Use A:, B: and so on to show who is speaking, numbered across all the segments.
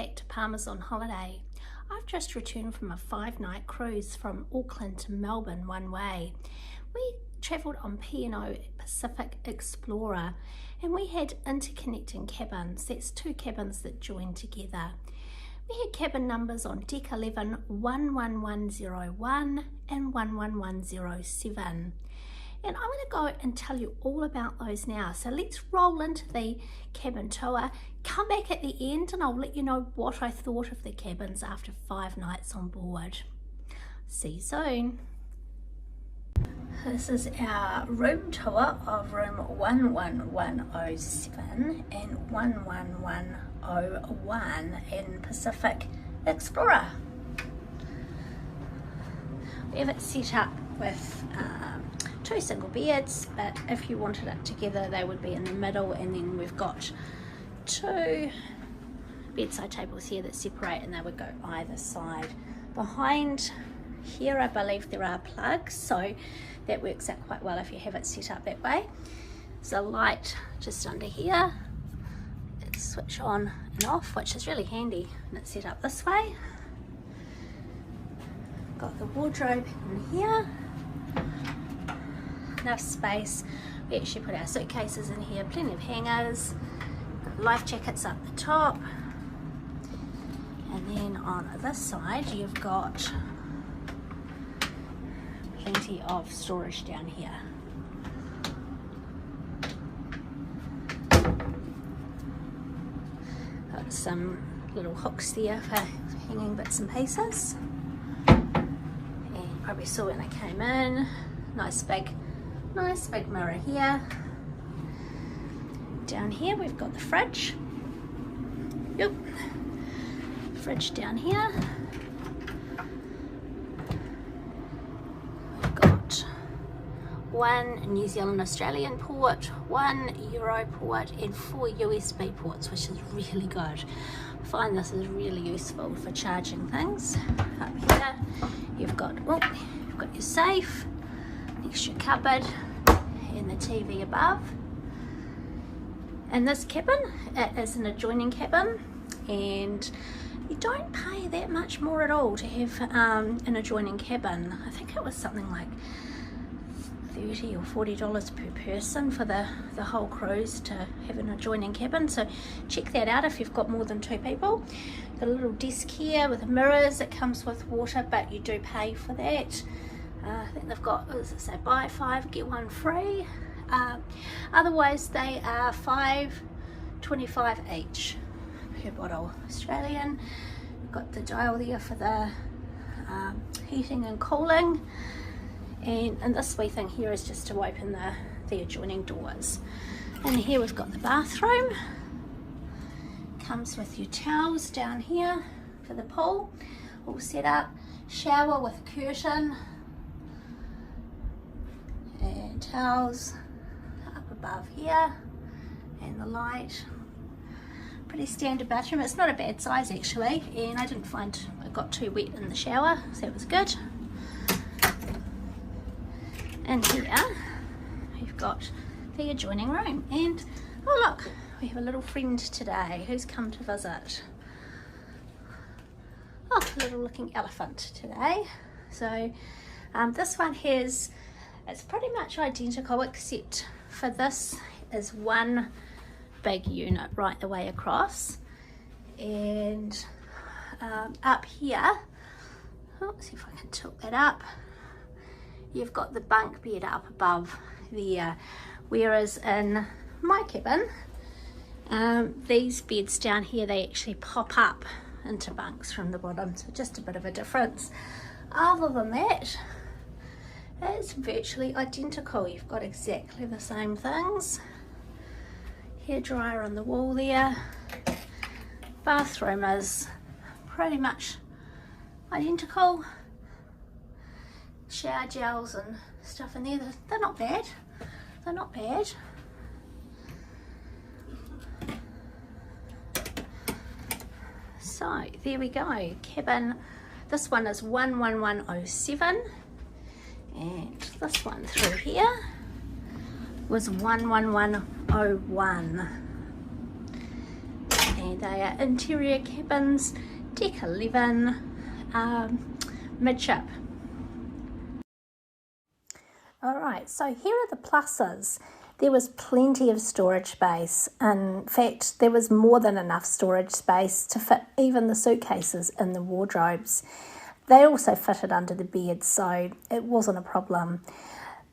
A: back to Palmer's on holiday. I've just returned from a 5-night cruise from Auckland to Melbourne one way. We travelled on P&O Pacific Explorer and we had interconnecting cabins. That's 2 cabins that join together. We had cabin numbers on deck 11 11101 and 11107. And I'm going to go and tell you all about those now. So let's roll into the cabin tour, come back at the end and I'll let you know what I thought of the cabins after 5 nights on board. See you soon. This is our room tour of room 11107 and 11101 in Pacific Explorer. We have it set up with 2 single beds, but if you wanted it together they would be in the middle, and then we've got 2 bedside tables here that separate and they would go either side. Behind here I believe there are plugs, so that works out quite well if you have it set up that way. There's a light just under here, it's switch on and off, which is really handy, and it's set up this way. Got the wardrobe in here, enough space. We actually put our suitcases in here, plenty of hangers, life jackets up the top, and then on this side you've got plenty of storage down here. Got some little hooks there for hanging bits and pieces, and you probably saw when I came in, nice big mirror here. Down here we've got the fridge. Yep. Fridge down here. We've got 1 New Zealand Australian port, 1 Euro port and 4 USB ports, which is really good. I find this is really useful for charging things. Up here you've got your safe, extra cupboard and the TV above. And this cabin, it is an adjoining cabin, and you don't pay that much more at all to have an adjoining cabin. I think it was something like $30 or $40 per person for the whole cruise to have an adjoining cabin, so check that out if you've got more than 2 people. Got a little desk here with mirrors. It comes with water, but you do pay for that. I think they've got, as I say, buy 5 get 1 free. Otherwise they are $5.25 each per bottle. Australian. We've got the dial there for the heating and cooling, and this wee thing here is just to open the adjoining doors. And here we've got the bathroom. Comes with your towels down here for the pool, all set up. Shower with a curtain and towels up above here, and the light. Pretty standard bathroom. It's not a bad size actually, and I didn't find it got too wet in the shower, so that was good. And here we've got the adjoining room, and oh look, we have a little friend today who's come to visit. Oh, a little looking elephant today. So this one has, it's pretty much identical, except for this is one big unit right the way across, and up here, let's see if I can tilt that up, you've got the bunk bed up above there, whereas in my cabin these beds down here, they actually pop up into bunks from the bottom, so just a bit of a difference. Other than that, it's virtually identical. You've got exactly the same things. Hair dryer on the wall there. Bathroom is pretty much identical. Shower gels and stuff in there. They're not bad. They're not bad. So there we go. Cabin. This one is 11107. And this one through here was 11101. and they are interior cabins, deck 11, midship. Alright, so here are the pluses. There was plenty of storage space. In fact, there was more than enough storage space to fit even the suitcases in the wardrobes. They also fitted under the bed, so it wasn't a problem.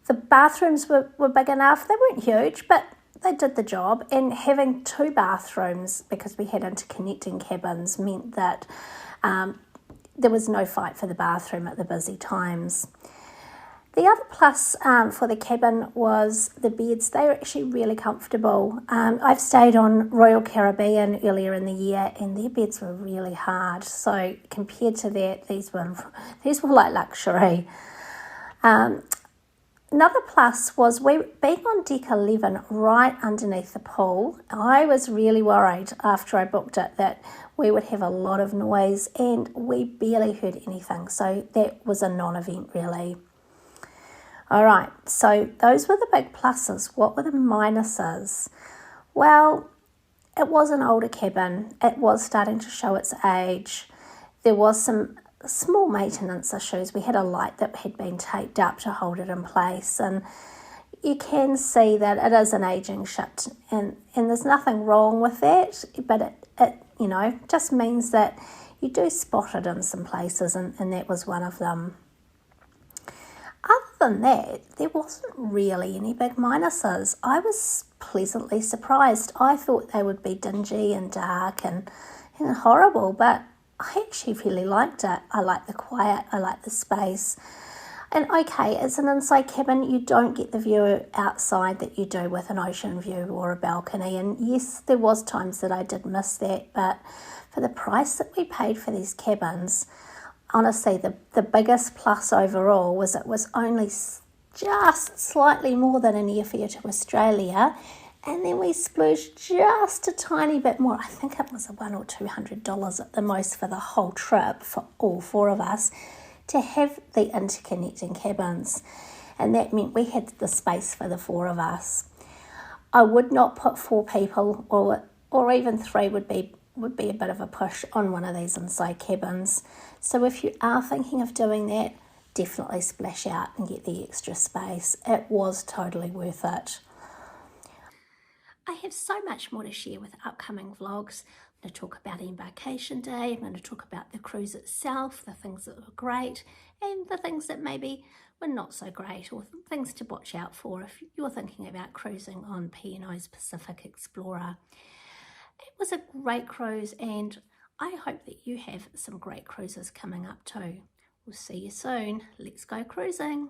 A: The bathrooms were big enough. They weren't huge, but they did the job. And having 2 bathrooms, because we had interconnecting cabins, meant that there was no fight for the bathroom at the busy times. The other plus for the cabin was the beds. They were actually really comfortable. I've stayed on Royal Caribbean earlier in the year, and their beds were really hard. So compared to that, these were like luxury. Another plus was being on deck 11 right underneath the pool. I was really worried after I booked it that we would have a lot of noise, and we barely heard anything. So that was a non-event really. All right, so those were the big pluses. What were the minuses? Well, it was an older cabin. It was starting to show its age. There was some small maintenance issues. We had a light that had been taped up to hold it in place, and you can see that it is an aging ship, and there's nothing wrong with that, but it just means that you do spot it in some places, and that was one of them. Other than that, there wasn't really any big minuses. I was pleasantly surprised. I thought they would be dingy and dark and horrible, but I actually really liked it. I like the quiet, I like the space. And okay, it's an inside cabin. You don't get the view outside that you do with an ocean view or a balcony. And yes, there was times that I did miss that, but for the price that we paid for these cabins, honestly, the biggest plus overall was it was only just slightly more than an airfare to Australia, and then we splurged just a tiny bit more. I think it was $100 or $200 at the most for the whole trip for all 4 of us to have the interconnecting cabins, and that meant we had the space for the 4 of us. I would not put 4 people or even 3 would be a bit of a push on one of these inside cabins. So if you are thinking of doing that, definitely splash out and get the extra space. It was totally worth it. I have so much more to share with upcoming vlogs. I'm going to talk about embarkation day, I'm going to talk about the cruise itself, the things that were great and the things that maybe were not so great, or things to watch out for if you're thinking about cruising on P&O's Pacific Explorer. It was a great cruise, and I hope that you have some great cruises coming up too. We'll see you soon. Let's go cruising.